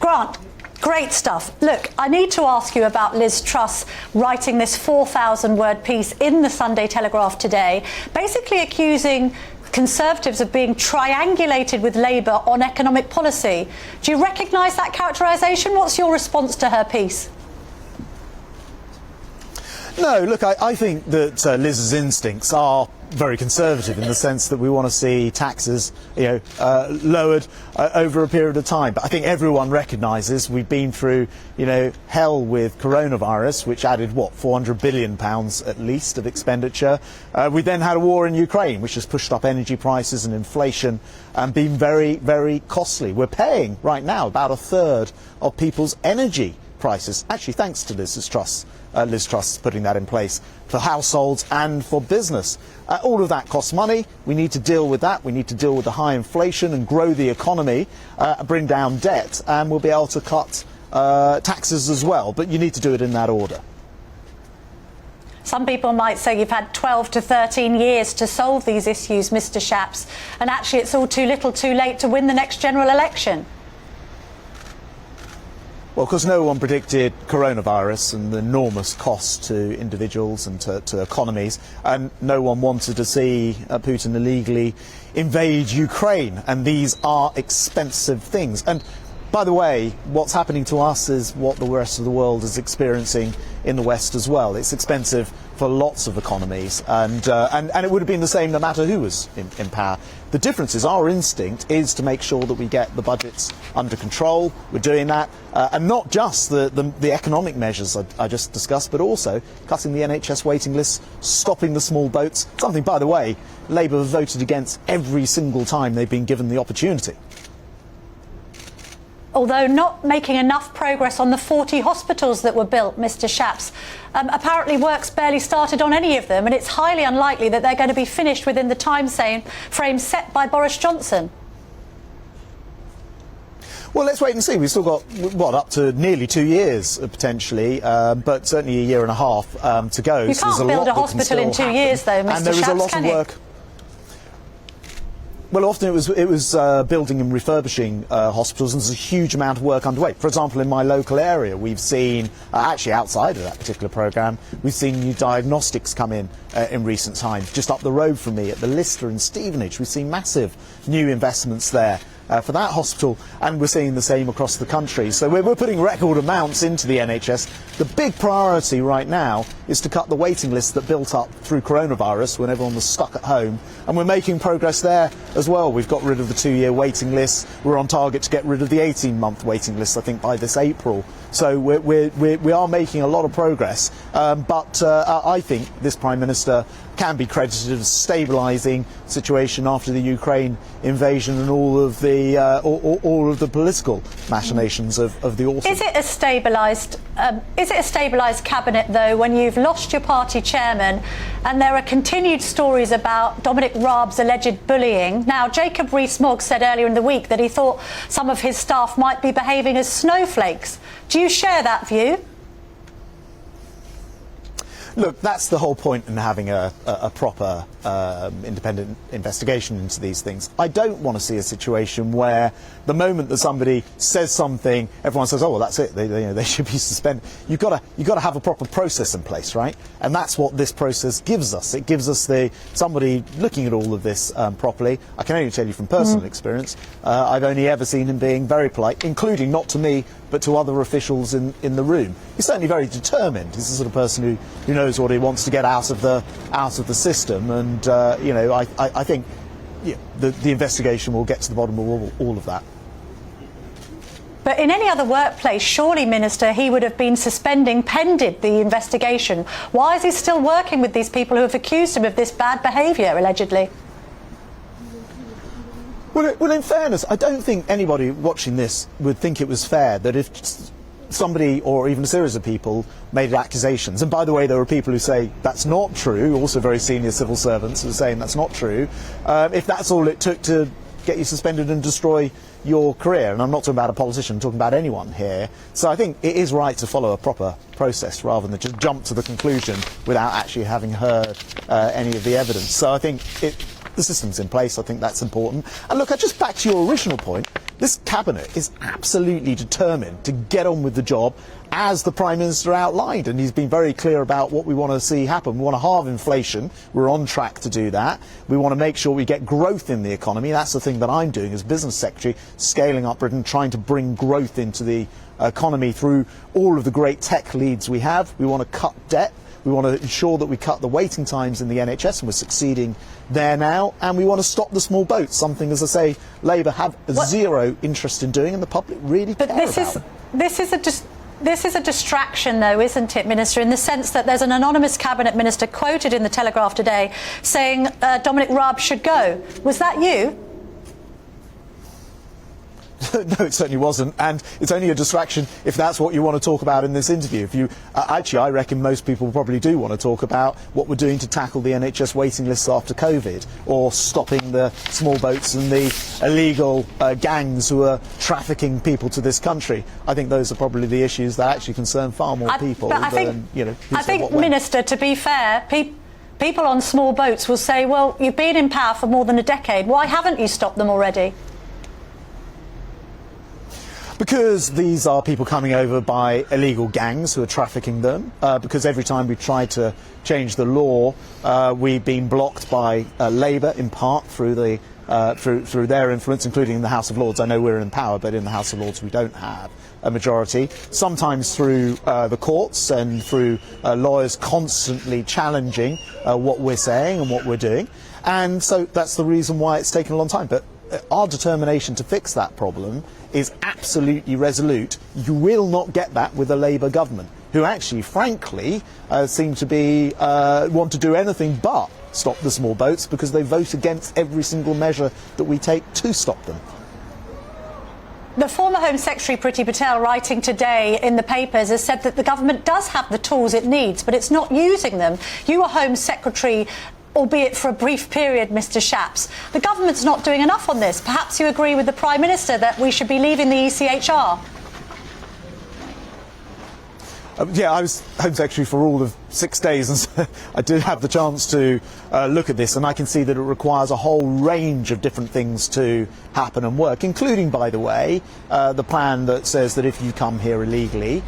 Grant, great stuff. Look, I need to ask you about Liz Truss writing this 4,000-word piece in the Sunday Telegraph today, basically accusing Conservatives of being triangulated with Labour on economic policy. Do you recognise that characterisation? What's your response to her piece? No, look, I think that Liz's instincts are very conservative in the sense that we want to see taxes, lowered over a period of time. But I think everyone recognises we've been through, hell with coronavirus, which added, £400 billion at least of expenditure. We then had a war in Ukraine, which has pushed up energy prices and inflation and been very, very costly. We're paying right now about a third of people's energy prices, actually thanks to Liz Truss putting that in place for households and for business. All of that costs money. We need to deal with that. We need to deal with the high inflation and grow the economy, bring down debt, and we'll be able to cut taxes as well. But you need to do it in that order. Some people might say you've had 12 to 13 years to solve these issues, Mr. Shapps, and actually it's all too little too late to win the next general election. Well, because no one predicted coronavirus and the enormous cost to individuals and to economies, and no one wanted to see Putin illegally invade Ukraine, and these are expensive things. And by the way, what's happening to us is what the rest of the world is experiencing in the West as well. It's expensive for lots of economies, and it would have been the same no matter who was in power. The difference is our instinct is to make sure that we get the budgets under control. We're doing that, and not just the economic measures I just discussed, but also cutting the NHS waiting lists, stopping the small boats, something, by the way, Labour have voted against every single time they've been given the opportunity. Although not making enough progress on the 40 hospitals that were built, Mr. Shapps. Apparently work's barely started on any of them, and it's highly unlikely that they're going to be finished within the time frame set by Boris Johnson. Well, let's wait and see. We've still got, up to nearly 2 years, potentially, but certainly a year and a half to go. You can't build a hospital in 2 years, though, Mr. And there is a lot of work. Well, often it was building and refurbishing hospitals, and there's a huge amount of work underway. For example, in my local area, we've seen, actually outside of that particular programme, we've seen new diagnostics come in recent times. Just up the road from me at the Lister in Stevenage, we've seen massive new investments there for that hospital, and we're seeing the same across the country. So we're putting record amounts into the NHS. The big priority right now is to cut the waiting lists that built up through coronavirus when everyone was stuck at home, and we're making progress there as well. We've got rid of the 2-year waiting list. We're on target to get rid of the 18-month waiting list, I think, by this April. So we are making a lot of progress, but I think this Prime Minister can be credited as stabilising the situation after the Ukraine invasion and all of the political machinations of the autumn. Is it a stabilised cabinet, though, when you've lost your party chairman and there are continued stories about Dominic Raab's alleged bullying? Now, Jacob Rees-Mogg said earlier in the week that he thought some of his staff might be behaving as snowflakes. Do you share that view? Look, that's the whole point in having a proper independent investigation into these things. I don't want to see a situation where the moment that somebody says something, everyone says, "Oh, well, that's it. They should be suspended." You've got to have a proper process in place, right? And that's what this process gives us. It gives us somebody looking at all of this properly. I can only tell you from personal experience. I've only ever seen him being very polite, including not to me, but to other officials in the room. He's certainly very determined. He's the sort of person who knows what he wants to get out of the system, and I think the investigation will get to the bottom of all of that. But in any other workplace, surely, Minister, he would have been pending the investigation. Why is he still working with these people who have accused him of this bad behaviour, allegedly? Well, in fairness, I don't think anybody watching this would think it was fair that if somebody or even a series of people made accusations, and by the way, there are people who say that's not true, also very senior civil servants who are saying that's not true, if that's all it took to get you suspended and destroy your career. And I'm not talking about a politician, I'm talking about anyone here. So I think it is right to follow a proper process rather than just jump to the conclusion without actually having heard any of the evidence. So I think the system's in place. I think that's important. And look, just back to your original point, This cabinet is absolutely determined to get on with the job as the Prime Minister outlined, and he's been very clear about what we want to see happen. We want to halve inflation. We're on track to do that. We want to make sure we get growth in the economy. That's the thing that I'm doing as Business Secretary, scaling up Britain, trying to bring growth into the economy through all of the great tech leads we have. We want to cut debt. We want to ensure that we cut the waiting times in the NHS, and we're succeeding there now. And we want to stop the small boats, something, as I say, Labour have zero interest in doing, and the public really care about. This is a distraction, though, isn't it, Minister, in the sense that there's an anonymous Cabinet Minister quoted in the Telegraph today saying Dominic Raab should go. Was that you? No, it certainly wasn't, and it's only a distraction if that's what you want to talk about in this interview. If you actually, I reckon most people probably do want to talk about what we're doing to tackle the NHS waiting lists after COVID, or stopping the small boats and the illegal gangs who are trafficking people to this country. I think those are probably the issues that actually concern far more people I than, I think, Minister, to be fair, people on small boats will say, well, you've been in power for more than a decade. Why haven't you stopped them already? Because these are people coming over by illegal gangs who are trafficking them. Because every time we've tried to change the law, we've been blocked by Labour, in part through their influence, including in the House of Lords. I know we're in power, but in the House of Lords we don't have a majority. Sometimes through the courts and through lawyers constantly challenging what we're saying and what we're doing. And so that's the reason why it's taken a long time. But our determination to fix that problem is absolutely resolute. You will not get that with a Labour government, who actually, frankly, seem to be want to do anything but stop the small boats, because they vote against every single measure that we take to stop them. The former Home Secretary, Priti Patel, writing today in the papers, has said that the government does have the tools it needs, but it's not using them. You were Home Secretary, albeit for a brief period, Mr Shapps. The government's not doing enough on this. Perhaps you agree with the Prime Minister that we should be leaving the ECHR? Yeah, I was Home Secretary for all of 6 days, and so I did have the chance to look at this, and I can see that it requires a whole range of different things to happen and work, including, by the way, the plan that says that if you come here illegally,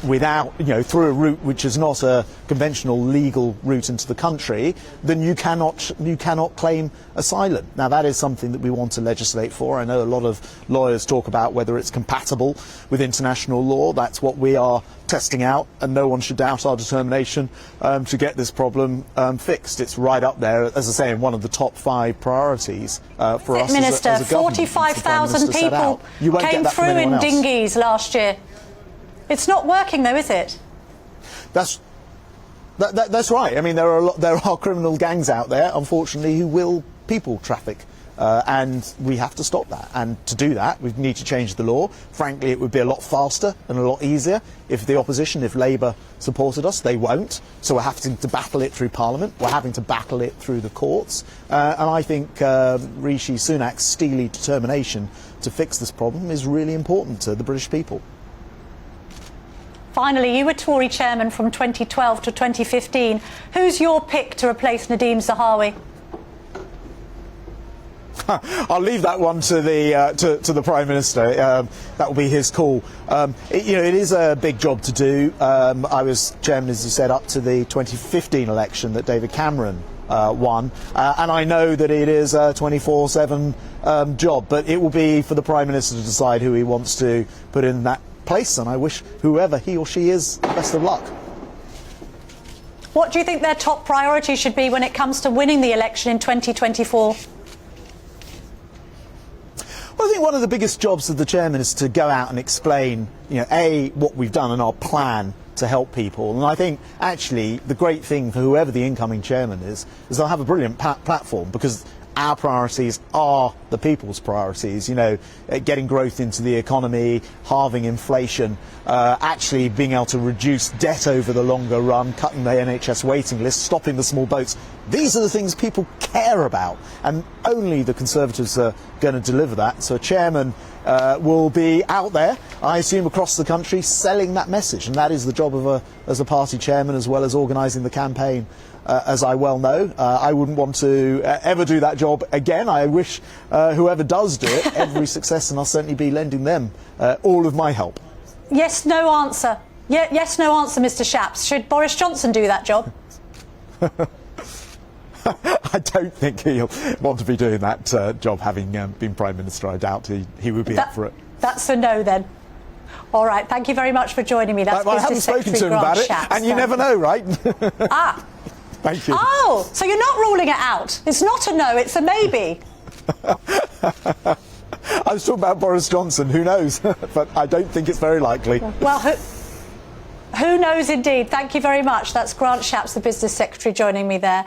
without, through a route which is not a conventional legal route into the country, then you cannot claim asylum. Now, that is something that we want to legislate for. I know a lot of lawyers talk about whether it's compatible with international law. That's what we are testing out, and no one should doubt our determination to get this problem fixed. It's right up there, as I say, in one of the top 5 priorities for us Minister, as a government. 45,000 people came through in dinghies last year. It's not working, though, is it? That's right. I mean, there are criminal gangs out there, unfortunately, who will people traffic. And we have to stop that. And to do that, we need to change the law. Frankly, it would be a lot faster and a lot easier if the opposition, if Labour supported us. They won't. So we're having to battle it through Parliament. We're having to battle it through the courts. And I think Rishi Sunak's steely determination to fix this problem is really important to the British people. Finally, you were Tory chairman from 2012 to 2015. Who's your pick to replace Nadhim Zahawi? I'll leave that one to the Prime Minister. That will be his call. It is a big job to do. I was chairman, as you said, up to the 2015 election that David Cameron won, and I know that it is a 24/7 job. But it will be for the Prime Minister to decide who he wants to put in that place, and I wish whoever he or she is best of luck. What do you think their top priority should be when it comes to winning the election in 2024? Well, I think one of the biggest jobs of the chairman is to go out and explain, what we've done and our plan to help people. And I think, actually, the great thing for whoever the incoming chairman is they'll have a brilliant platform, because our priorities are the people's priorities, getting growth into the economy, halving inflation, actually being able to reduce debt over the longer run, cutting the NHS waiting list, stopping the small boats. These are the things people care about, and only the Conservatives are going to deliver that. So a chairman will be out there, I assume, across the country, selling that message, and that is the job of as a party chairman, as well as organising the campaign. As I well know, I wouldn't want to ever do that job again. I wish whoever does do it every success, and I'll certainly be lending them all of my help. Yes, no answer. Yes, no answer, Mr. Shapps. Should Boris Johnson do that job? I don't think he'll want to be doing that job, having been Prime Minister. I doubt he would be up for it. That's a no, then. All right, thank you very much for joining me. That's I haven't spoken to him about it, and you never know, right? Ah. Thank you. Oh, so you're not ruling it out. It's not a no, it's a maybe. I was talking about Boris Johnson, who knows? But I don't think it's very likely. Well, who knows indeed. Thank you very much. That's Grant Shapps, the Business Secretary, joining me there.